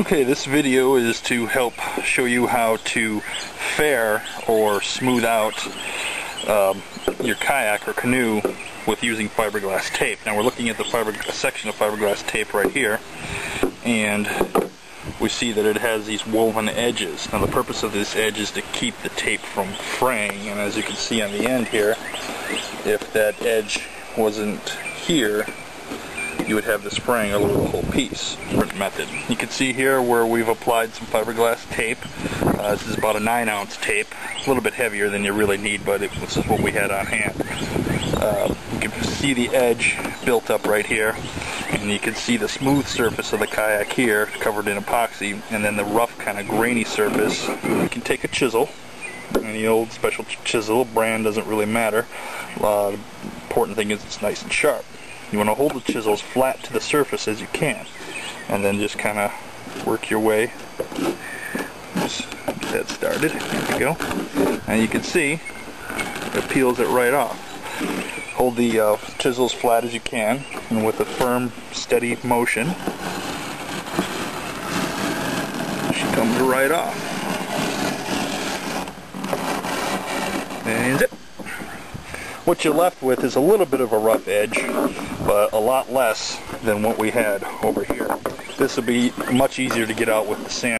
Okay, this video is to help show you how to fair or smooth out your kayak or canoe with using fiberglass tape. Now we're looking at the section of fiberglass tape right here, and we see that it has these woven edges. Now the purpose of this edge is to keep the tape from fraying, and as you can see on the end here, if that edge wasn't here, you would have this fraying all over the whole piece. Different method. You can see here where we've applied some fiberglass tape. This is about a 9-ounce tape, a little bit heavier than you really need, but this is what we had on hand. You can see the edge built up right here, and you can see the smooth surface of the kayak here, covered in epoxy, and then the rough kind of grainy surface. You can take a chisel, any old special chisel, brand doesn't really matter. The important thing is it's nice and sharp. You want to hold the chisel as flat to the surface as you can, and then just kind of work your way. Just get that started. There we go. And you can see it peels it right off. Hold the chisel as flat as you can, and with a firm, steady motion, she comes right off. And zip. What you're left with is a little bit of a rough edge, but a lot less than what we had over here. This will be much easier to get out with the sand.